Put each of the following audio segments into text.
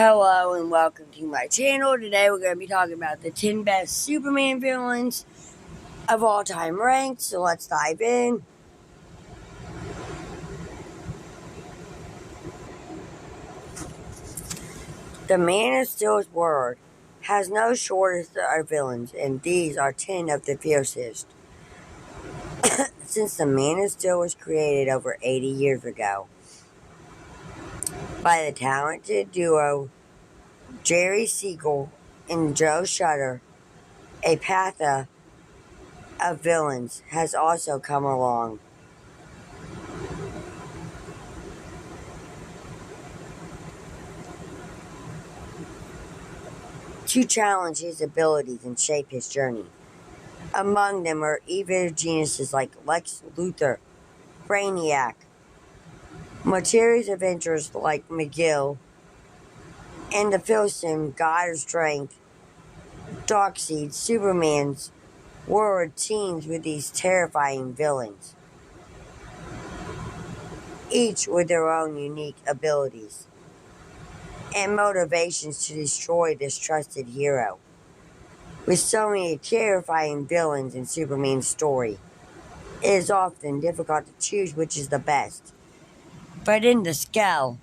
Hello and welcome to my channel. Today we're going to be talking about the 10 best Superman villains of all time ranked. So let's dive in. The Man of Steel's word has no shortage of villains, and these are 10 of the fiercest. Since the Man of Steel was created over 80 years ago by the talented duo Jerry Siegel and Joe Shuster, a path of villains has also come along. To challenge his abilities and shape his journey. Among them are evil geniuses like Lex Luthor, Brainiac, mysterious adventurers like McGill, and the fearsome God of Strength, Darkseid. Superman's world teems with these terrifying villains, each with their own unique abilities and motivations to destroy this trusted hero. With so many terrifying villains in Superman's story, it is often difficult to choose which is the best. But in the scale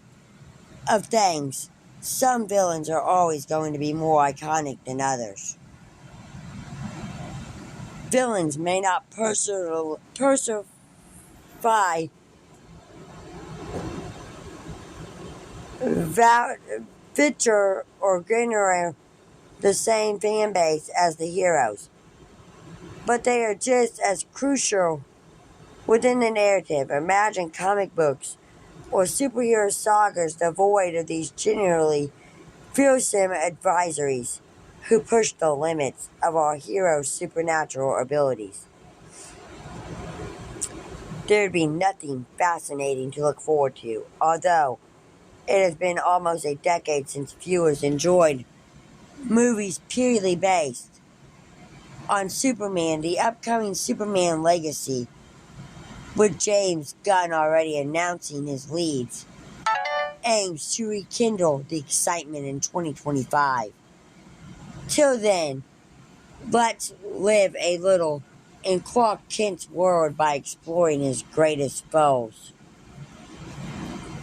of things, some villains are always going to be more iconic than others. Villains may not persify victor or generate the same fan base as the heroes, but they are just as crucial within the narrative. Imagine comic books or superhero sagas devoid of these generally fearsome adversaries who push the limits of our heroes' supernatural abilities. There'd be nothing fascinating to look forward to, although it has been almost a decade since viewers enjoyed movies purely based on Superman. The upcoming Superman Legacy, with James Gunn already announcing his leads, aims to rekindle the excitement in 2025. Till then, let's live a little in Clark Kent's world by exploring his greatest foes.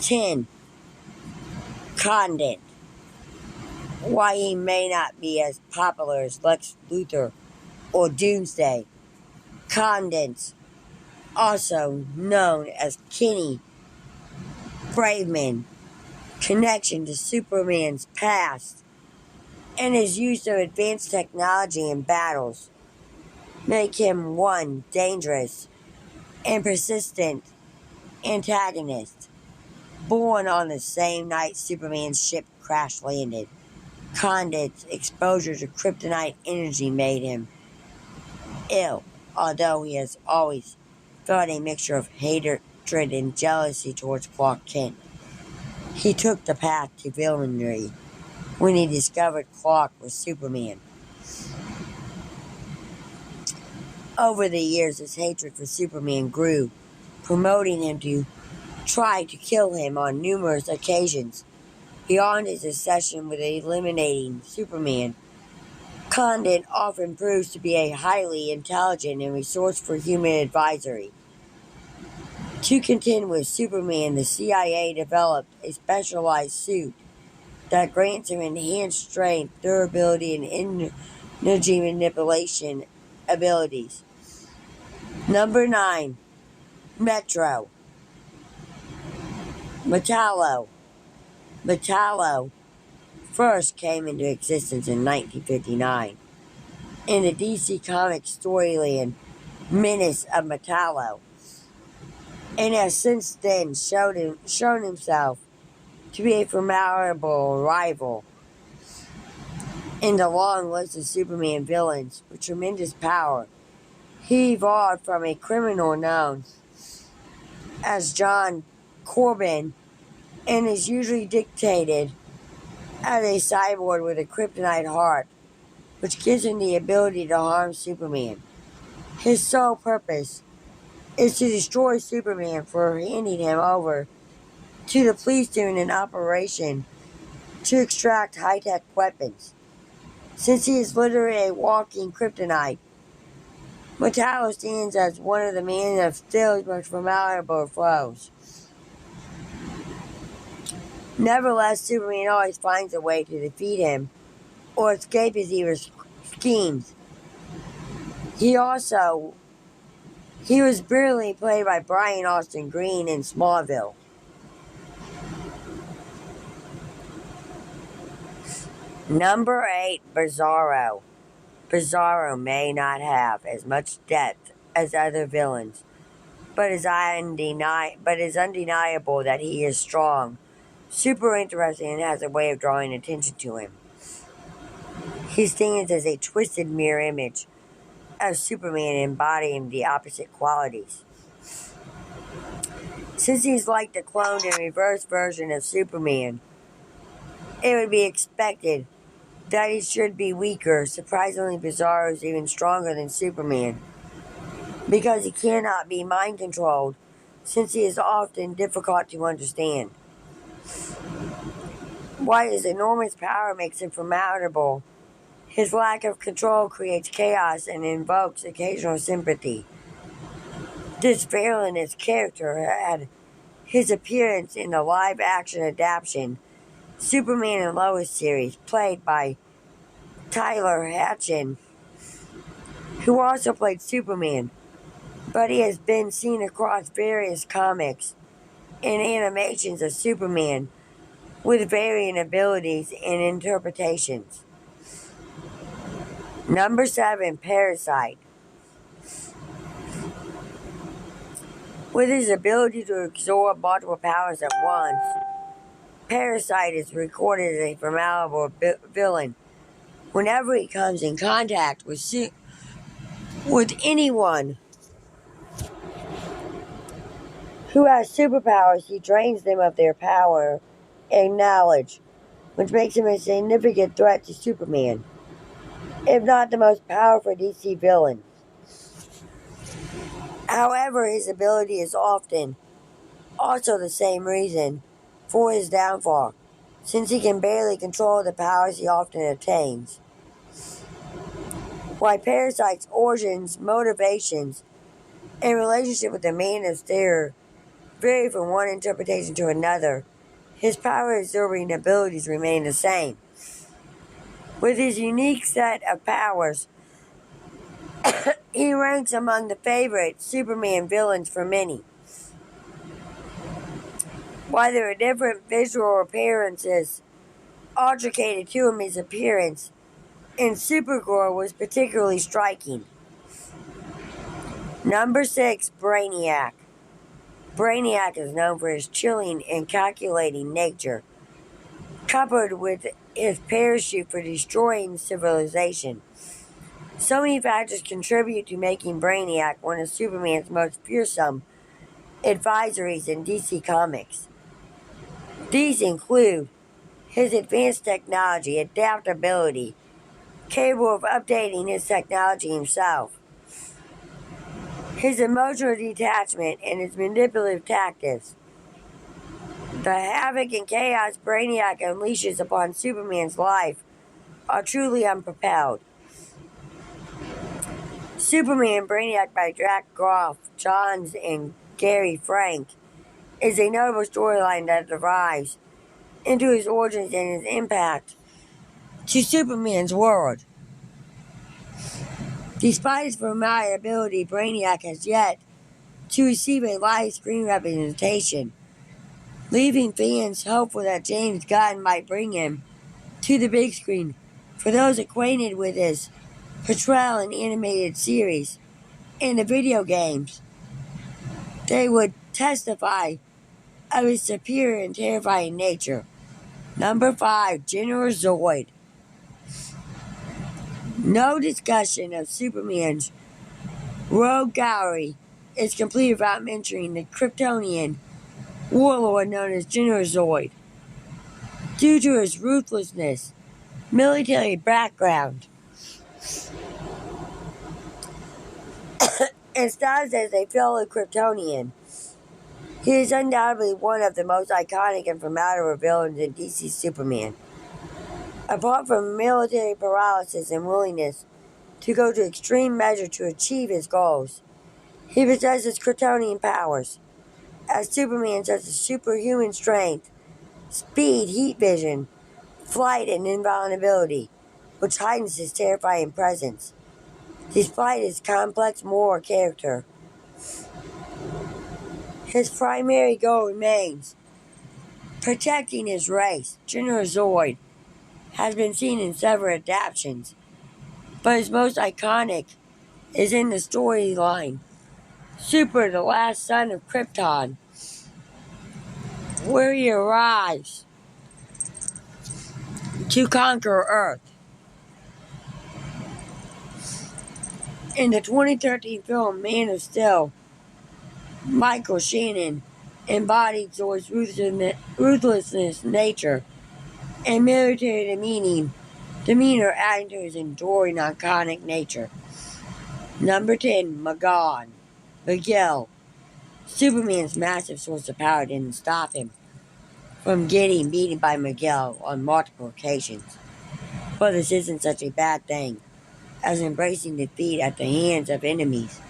10. Condent. Why he may not be as popular as Lex Luthor or Doomsday, Condent, also known as Kenny Braveman, connection to Superman's past, and his use of advanced technology in battles make him one dangerous and persistent antagonist. Born on the same night Superman's ship crash landed, Condent's exposure to kryptonite energy made him ill, although he has always felt a mixture of hatred and jealousy towards Clark Kent. He took the path to villainy when he discovered Clark was Superman. Over the years, his hatred for Superman grew, promoting him to try to kill him on numerous occasions. Beyond his obsession with eliminating Superman, Condent often proves to be a highly intelligent and resourceful human adversary. To contend with Superman, the CIA developed a specialized suit that grants him enhanced strength, durability, and energy manipulation abilities. Number 9. Metro. Metallo. Metallo first came into existence in 1959 in the DC Comics storyline Menace of Metallo, and has since then shown himself to be a formidable rival in the long list of Superman villains with tremendous power. He evolved from a criminal known as John Corbin and is usually dictated as a cyborg with a kryptonite heart, which gives him the ability to harm Superman. His sole purpose is to destroy Superman for handing him over to the police during an operation to extract high-tech weapons. Since he is literally a walking kryptonite, Metallo stands as one of the Man of Steel's most formidable foes. Nevertheless, Superman always finds a way to defeat him or escape his evil schemes. He was brilliantly played by Brian Austin Green in Smallville. Number 8, Bizarro. Bizarro may not have as much depth as other villains, but it's undeniable that he is strong, super interesting, and has a way of drawing attention to him. He stands as a twisted mirror image of Superman, embodying the opposite qualities. Since he's like the cloned and reversed version of Superman, it would be expected that he should be weaker. Surprisingly, Bizarro is even stronger than Superman, because he cannot be mind controlled, since he is often difficult to understand. While his enormous power makes him formidable, his lack of control creates chaos and invokes occasional sympathy. This villainous character had his appearance in the live-action adaptation Superman and Lois series, played by Tyler Hoechlin, who also played Superman, but he has been seen across various comics and animations of Superman with varying abilities and interpretations. Number 7, Parasite. With his ability to absorb multiple powers at once, Parasite is recorded as a formidable villain whenever he comes in contact with anyone who has superpowers. He drains them of their power and knowledge, which makes him a significant threat to Superman, if not the most powerful DC villain. However, his ability is often also the same reason for his downfall, since he can barely control the powers he often attains. While Parasite's origins, motivations, and relationship with the Man of Steel vary from one interpretation to another, his power-absorbing abilities remain the same. With his unique set of powers, he ranks among the favorite Superman villains for many. While there are different visual appearances attributed to him, his appearance in Supergirl was particularly striking. Number 6, Brainiac. Brainiac is known for his chilling and calculating nature, coupled with his parachute for destroying civilization. So many factors contribute to making Brainiac one of Superman's most fearsome adversaries in DC Comics. These include his advanced technology, adaptability, capable of updating his technology himself, his emotional detachment, and his manipulative tactics. The havoc and chaos Brainiac unleashes upon Superman's life are truly unparalleled. Superman Brainiac by Jack Groff, Johns, and Gary Frank is a notable storyline that derives into his origins and his impact to Superman's world. Despite his formidability, Brainiac has yet to receive a live screen representation, leaving fans hopeful that James Gunn might bring him to the big screen. For those acquainted with his portrayal in animated series and the video games, they would testify of his superior and terrifying nature. Number 5, General Zod. No discussion of Superman's rogue gallery is complete without mentioning the Kryptonian warlord known as General Zod. Due to his ruthlessness, military background, and status as a fellow Kryptonian, he is undoubtedly one of the most iconic and formidable villains in DC Superman. Apart from military paralysis and willingness to go to extreme measure to achieve his goals, he possesses Kryptonian powers. As Superman, such as superhuman strength, speed, heat vision, flight, and invulnerability, which heightens his terrifying presence. Despite his complex moral character, his primary goal remains protecting his race. General Zord has been seen in several adaptations, but his most iconic is in the storyline Super, the Last Son of Krypton, where he arrives to conquer Earth. In the 2013 film Man of Steel, Michael Shannon embodied Zord's ruthlessness, nature, and military demeanor, adding to his enduring iconic nature. Number 10, Magon. Miguel. Superman's massive source of power didn't stop him from getting beaten by Miguel on multiple occasions. But this isn't such a bad thing, as embracing defeat at the hands of enemies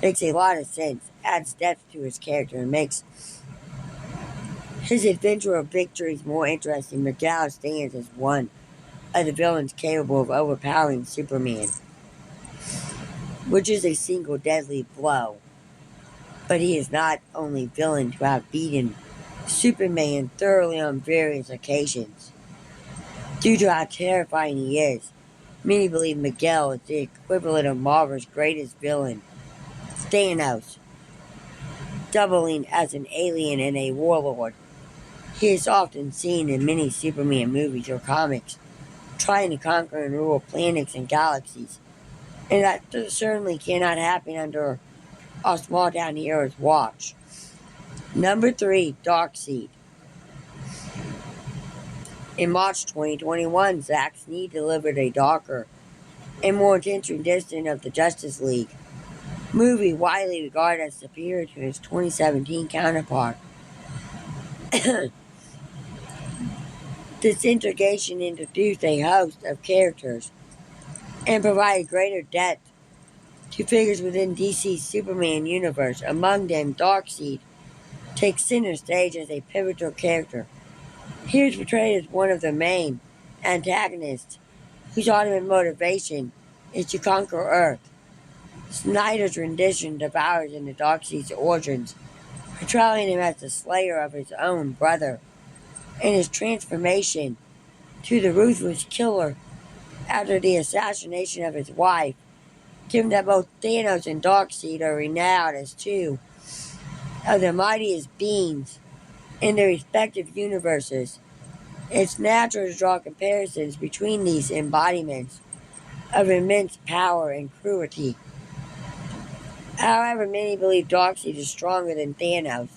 makes a lot of sense, adds depth to his character, and makes his adventure of victories more interesting. Miguel stands as one of the villains capable of overpowering Superman, which is a single deadly blow. But he is not only villain to have beaten Superman thoroughly on various occasions. Due to how terrifying he is, many believe Miguel is the equivalent of Marvel's greatest villain, Thanos, doubling as an alien and a warlord. He is often seen in many Superman movies or comics, trying to conquer and rule planets and galaxies, and that certainly cannot happen under a small town hero's watch. Number 3, Darkseid. In March 2021, Zack Snyder delivered a darker and more intense rendition of the Justice League movie, widely regarded as superior to his 2017 counterpart. This integration introduced a host of characters and provided greater depth to figures within DC's Superman universe. Among them, Darkseid takes center stage as a pivotal character. He is portrayed as one of the main antagonists, whose ultimate motivation is to conquer Earth. Snyder's rendition devours into Darkseid's origins, portraying him as the slayer of his own brother, and his transformation to the ruthless killer after the assassination of his wife. Given that both Thanos and Darkseid are renowned as two of the mightiest beings in their respective universes, it's natural to draw comparisons between these embodiments of immense power and cruelty. However, many believe Darkseid is stronger than Thanos'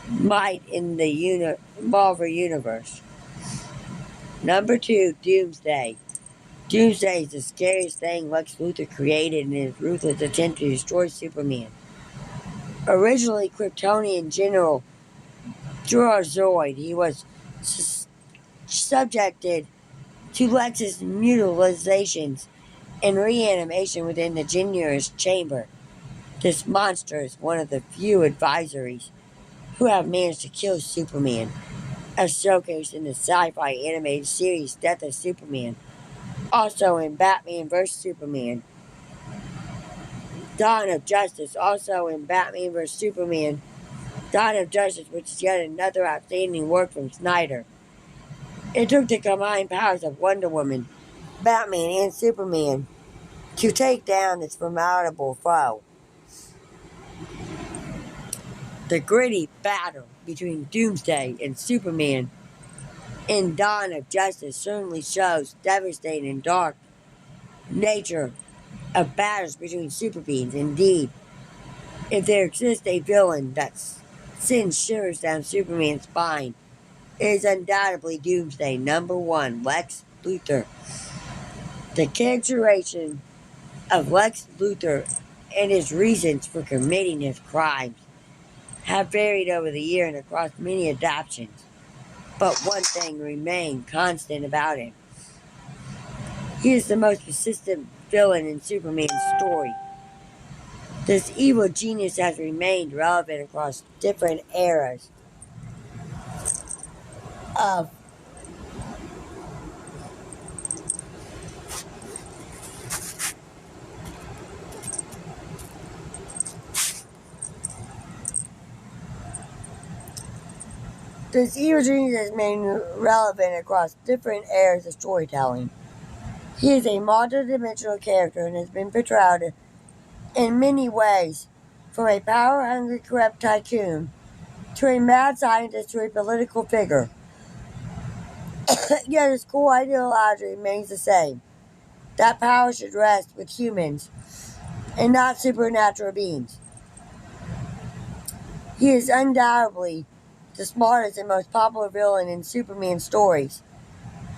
might in the Marvel Universe. Number 2, Doomsday. Doomsday is the scariest thing Lex Luthor created in his ruthless attempt to destroy Superman. Originally Kryptonian General Zord, he was subjected to Lex's mutilations and reanimation within the Genuinous Chamber. This monster is one of the few advisories who have managed to kill Superman, as showcased in the sci-fi animated series Death of Superman. Also in Batman vs. Superman, Dawn of Justice. Also in Batman vs. Superman, Dawn of Justice, which is yet another outstanding work from Snyder. It took the combined powers of Wonder Woman, Batman, and Superman to take down this formidable foe. The gritty battle between Doomsday and Superman in Dawn of Justice certainly shows devastating and dark nature of battles between super beings. Indeed, if there exists a villain that sends shivers down Superman's spine, it is undoubtedly Doomsday. Number 1, Lex Luthor. The characterization of Lex Luthor and his reasons for committing his crimes have varied over the year and across many adaptations. But one thing remained constant about him. He is the most persistent villain in Superman's story. This evil genius has remained relevant across different eras of this evil genius has remained relevant across different eras of storytelling. He is a multi-dimensional character and has been portrayed in many ways, from a power-hungry corrupt tycoon to a mad scientist to a political figure. Yet his core ideology remains the same, that power should rest with humans and not supernatural beings. He is undoubtedly the smartest and most popular villain in Superman stories,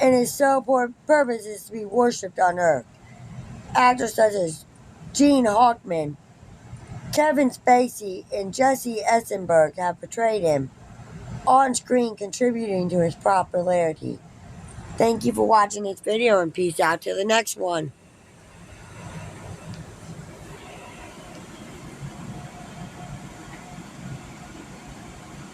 and his sole purpose is to be worshipped on Earth. Actors such as Gene Hackman, Kevin Spacey, and Jesse Eisenberg have portrayed him on screen, contributing to his popularity. Thank you for watching this video, and peace out to the next one.